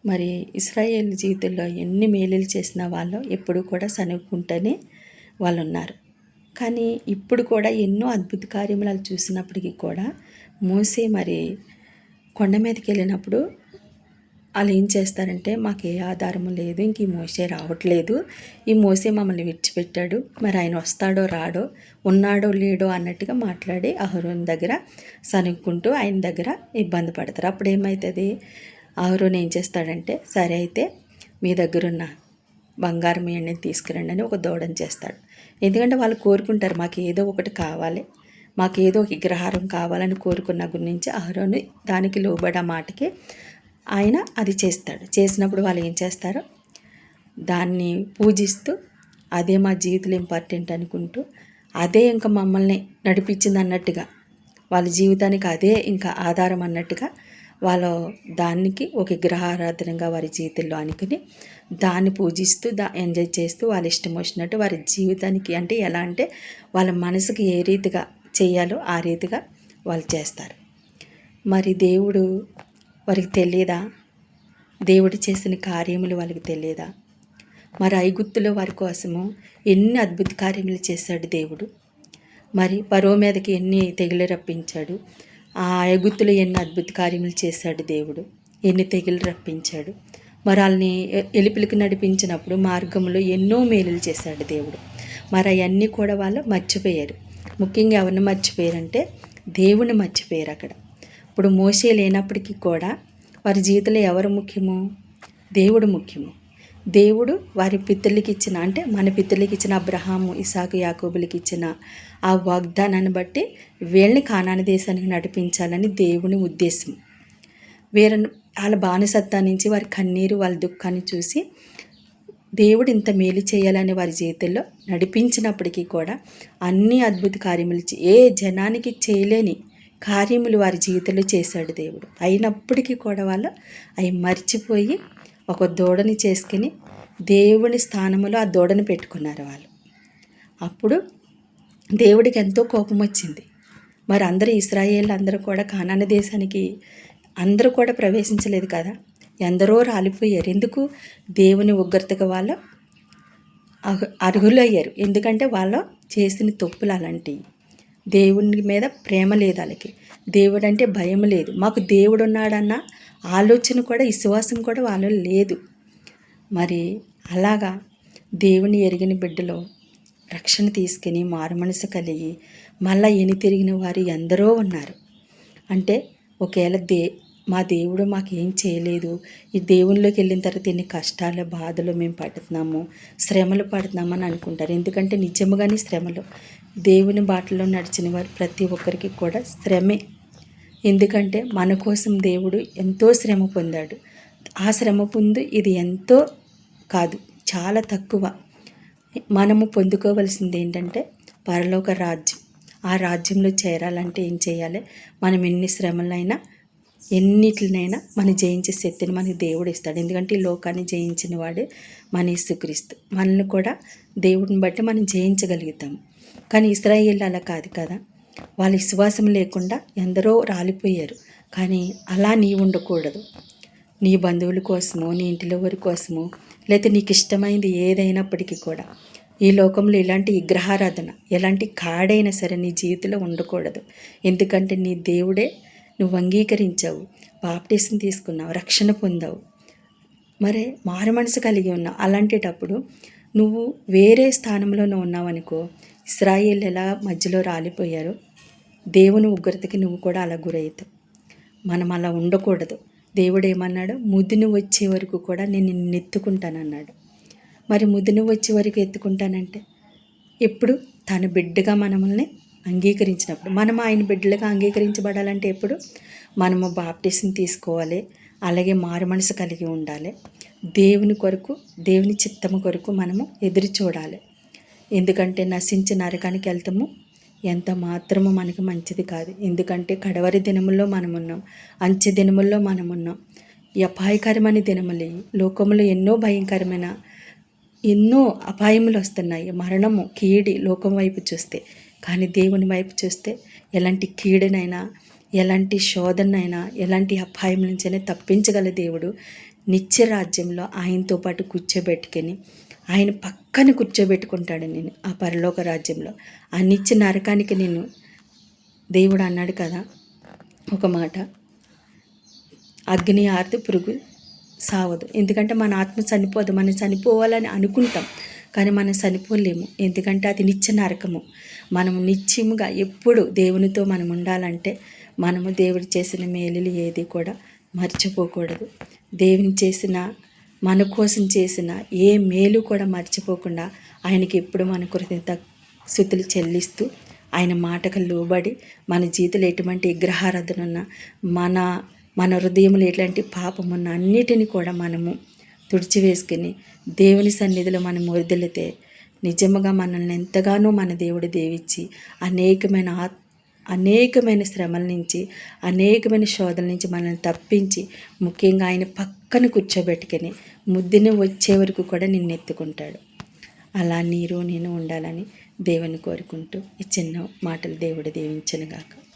మరి ఇశ్రాయేలు జీవితంలో ఎన్ని మేలులు చేసిన వాళ్ళు ఎప్పుడు కూడా సనుక్కుంటూనే వాళ్ళు ఉన్నారు. కానీ ఇప్పుడు కూడా ఎన్నో అద్భుత కార్యములు చూసినప్పటికీ కూడా మోసే మరి కొండ మీదకి వెళ్ళినప్పుడు వాళ్ళు ఏం చేస్తారంటే, మాకు ఏ ఆధారము లేదు, ఇంక ఈ మోసే రావట్లేదు, ఈ మోసే మమ్మల్ని విడిచిపెట్టాడు, మరి ఆయన వస్తాడో రాడో, ఉన్నాడో లేడో అన్నట్టుగా మాట్లాడి అహరోన్ దగ్గర సనుక్కుంటూ ఆయన దగ్గర ఇబ్బంది పడతారు. అప్పుడు ఏమవుతుంది, అహరోన్ ఏం చేస్తాడంటే, సరే అయితే మీ దగ్గరున్న బంగారం ఎండని తీసుకురండి అని ఒక దూడని చేస్తాడు. ఎందుకంటే వాళ్ళు కోరుకుంటారు, మాకు ఏదో ఒకటి కావాలి, మాకు ఏదో ఒక విగ్రహారం కావాలని కోరుకున్న గురించి అహరోను దానికి లోబడి మాటకి ఆయన అది చేస్తాడు. చేసినప్పుడు వాళ్ళు ఏం చేస్తారో దాన్ని పూజిస్తూ అదే మా జీవితంలో ఇంపార్టెంట్ అనుకుంటూ అదే ఇంకా మమ్మల్ని నడిపించింది అన్నట్టుగా, వాళ్ళ జీవితానికి అదే ఇంకా ఆధారం అన్నట్టుగా వాళ్ళు దానికి ఒక విగ్రహారాధనగా వారి జీవితంలో అనుకుని దాన్ని పూజిస్తూ ఎంజాయ్ చేస్తూ వాళ్ళ ఇష్టం వచ్చినట్టు వారి జీవితానికి, అంటే ఎలా అంటే వాళ్ళ మనసుకి ఏ రీతిగా చేయాలో ఆ రీతిగా వాళ్ళు చేస్తారు. మరి దేవుడు వారికి తెలియదా? దేవుడు చేసిన కార్యములు వాళ్ళకి తెలియదా? మరి ఐగుప్తులో వారి కోసము ఎన్ని అద్భుత కార్యములు చేశాడు దేవుడు. మరి ఫరో మీదకి ఎన్ని తెగులు రప్పించాడు, ఆ ఐగుప్తులో ఎన్ని అద్భుత కార్యములు చేశాడు దేవుడు, ఎన్ని తెగులు రప్పించాడు. మరి వాళ్ళని ఎలుపులకు నడిపించినప్పుడు మార్గంలో ఎన్నో మేలులు చేశాడు దేవుడు. మరి అవన్నీ కూడా వాళ్ళు మర్చిపోయారు. ముఖ్యంగా ఎవరిని మర్చిపోయారంటే దేవుని మర్చిపోయారు అక్కడ. ఇప్పుడు మోసే లేనప్పటికీ కూడా వారి జీవితంలో ఎవరు ముఖ్యము? దేవుడు ముఖ్యము. దేవుడు వారి పితరులకి ఇచ్చిన, అంటే మన పితరులకి ఇచ్చిన అబ్రహాము, ఇసాకు, యాకోబులకి ఇచ్చిన ఆ వాగ్దానాన్ని బట్టి వీళ్ళని కానాను దేశానికి నడిపించాలని దేవుని ఉద్దేశం. వాళ్ళ బానిసత్తా నుంచి వారి కన్నీరు, వాళ్ళ దుఃఖాన్ని చూసి దేవుడు ఇంత మేలు చేయాలని వారి జీవితంలో నడిపించినప్పటికీ కూడా అన్ని అద్భుత కార్యములు, ఏ జనానికి చేయలేని కార్యములు వారి జీవితంలో చేశాడు దేవుడు. అయినప్పటికీ కూడా వాళ్ళు అవి మర్చిపోయి ఒక దూడని చేసుకుని దేవుని స్థానంలో ఆ దూడని పెట్టుకున్నారు వాళ్ళు. అప్పుడు దేవుడికి ఎంతో కోపం వచ్చింది. మరి అందరూ ఇశ్రాయేలు అందరూ కూడా కానాను దేశానికి అందరూ కూడా ప్రవేశించలేదు కదా, ఎందరో రాలిపోయారు. ఎందుకు? దేవుని ఉగ్రతగా వాళ్ళు అర్హులయ్యారు. ఎందుకంటే వాళ్ళు చేసిన తప్పులు అలాంటివి. దేవుని మీద ప్రేమ లేదు వాళ్ళకి, దేవుడు అంటే భయం లేదు, మాకు దేవుడు ఉన్నాడన్న ఆలోచన కూడా, విశ్వాసం కూడా వాళ్ళు లేదు. మరి అలాగా దేవుని ఎరిగిన బిడ్డలో రక్షణ తీసుకుని మారుమనసు కలిగి మళ్ళా తిరిగిన వారు ఎందరో ఉన్నారు. అంటే ఒకవేళ మా దేవుడు మాకేం చేయలేదు, ఈ దేవునిలోకి వెళ్ళిన తర్వాత ఎన్ని కష్టాలు బాధలు మేము పడుతున్నాము, శ్రమలు పడుతున్నామని అనుకుంటారు. ఎందుకంటే నిజముగానే శ్రమలు, దేవుని బాటలో నడిచిన వారు ప్రతి ఒక్కరికి కూడా శ్రమే. ఎందుకంటే మన కోసం దేవుడు ఎంతో శ్రమ పొందాడు. ఆ శ్రమ పొందు ఇది ఎంతో కాదు, చాలా తక్కువ. మనము పొందుకోవలసింది ఏంటంటే పరలోక రాజ్యం. ఆ రాజ్యంలో చేరాలంటే ఏం చేయాలి? మనం ఎన్ని శ్రమలైనా ఎన్నిటినైనా మనం జయించే శక్తిని మనకి దేవుడు ఇస్తాడు. ఎందుకంటే ఈ లోకాన్ని జయించిన వాడే మన యేసుక్రీస్తు. మనల్ని కూడా దేవుడిని బట్టి మనం జయించగలుగుతాము. కానీ ఇశ్రాయేలు అలా కాదు కదా, వాళ్ళ విశ్వాసం లేకుండా ఎందరో రాలిపోయారు. కానీ అలా నీ ఉండకూడదు. నీ బంధువుల కోసమో, నీ ఇంటిలో వారి కోసమో, లేకపోతే నీకు ఇష్టమైంది ఏదైనప్పటికీ కూడా ఈ లోకంలో ఇలాంటి విగ్రహారాధన, ఎలాంటి కాడైనా సరే నీ జీవితంలో ఉండకూడదు. ఎందుకంటే నీ దేవుడే నువ్వు అంగీకరించావు, బాప్టిజం తీసుకున్నావు, రక్షణ పొందావు, మరి మారు మనసు కలిగి ఉన్నావు. అలాంటప్పుడు నువ్వు వేరే స్థానంలోనే ఉన్నావు అనుకో, ఇశ్రాయేలు ఎలా మధ్యలో రాలిపోయారో దేవుని ఉగ్రతకి నువ్వు కూడా అలా గురవుతావు. మనం అలా ఉండకూడదు. దేవుడు ఏమన్నాడు? ముదిని వచ్చే వరకు కూడా నేను నిన్ను ఎత్తుకుంటానన్నాడు. మరి ముదిని వచ్చే వరకు ఎత్తుకుంటానంటే ఎప్పుడు? తన బిడ్డగా మనల్ని అంగీకరించినప్పుడు. మనం ఆయన బిడ్డలుగా అంగీకరించబడాలంటే ఎప్పుడు? మనము బాప్టిజం తీసుకోవాలి, అలాగే మారు మనసు కలిగి ఉండాలి, దేవుని కొరకు, దేవుని చిత్తము కొరకు మనము ఎదురు చూడాలి. ఎందుకంటే నశించి నరకానికి వెళ్తాము, ఎంత మాత్రము మనకు మంచిది కాదు. ఎందుకంటే కడవరి దినముల్లో మనమున్నాం, అంచె దినముల్లో మనమున్నాం. ఈ అపాయకరమైన దినములు, లోకములో ఎన్నో భయంకరమైన ఎన్నో అపాయములు వస్తున్నాయి. మరణము, కీడి లోకం వైపు చూస్తే. కానీ దేవుని వైపు చూస్తే ఎలాంటి కీడునైనా, ఎలాంటి శోధనైనా ఎలాంటి అపాయం నుంచైనా తప్పించగల దేవుడు నిత్య రాజ్యంలో ఆయనతో పాటు కూర్చోబెట్టుకొని ఆయన పక్కన కూర్చోబెట్టుకుంటాడు నేను ఆ పరలోక రాజ్యంలో. ఆ నిత్య నరకానికి నేను దేవుడు అన్నాడు కదా ఒక మాట, అగ్ని ఆరితే పురుగు సావదు. ఎందుకంటే మన ఆత్మ చనిపోదు. మనం చనిపోవాలని అనుకుంటాం కానీ మనం చనిపోలేము. ఎందుకంటే అది నిత్య నరకము. మనము నిత్యముగా ఎప్పుడు దేవునితో మనం ఉండాలంటే మనము దేవుడు చేసిన మేలులు ఏది కూడా మర్చిపోకూడదు. దేవుని చేసిన మన కోసం చేసిన ఏ మేలు కూడా మర్చిపోకుండా ఆయనకి ఎప్పుడు మన కృతజ్ఞత స్తుతులు చెల్లిస్తూ ఆయన మాటకు లోబడి మన జీవితంలో ఎటువంటి విగ్రహారాధన ఉన్నా మన హృదయంలో ఎట్లాంటి పాపమున్న అన్నిటిని కూడా మనము తుడిచివేసుకుని దేవుని సన్నిధిలో మనం వర్ధిల్లితే నిజముగా మనల్ని ఎంతగానో మన దేవుడు దీవించి అనేకమైన శ్రమల నుంచి అనేకమైన శోధల నుంచి మనల్ని తప్పించి ముఖ్యంగా ఆయన పక్కన కూర్చోబెట్టుకొని ముద్దుని వచ్చే వరకు కూడా నిన్ను ఎత్తుకుంటాడు. అలా నేను ఉండాలని దేవుని కోరుకుంటూ ఈ చిన్న మాటలు దేవుడు దీవించనుగాక.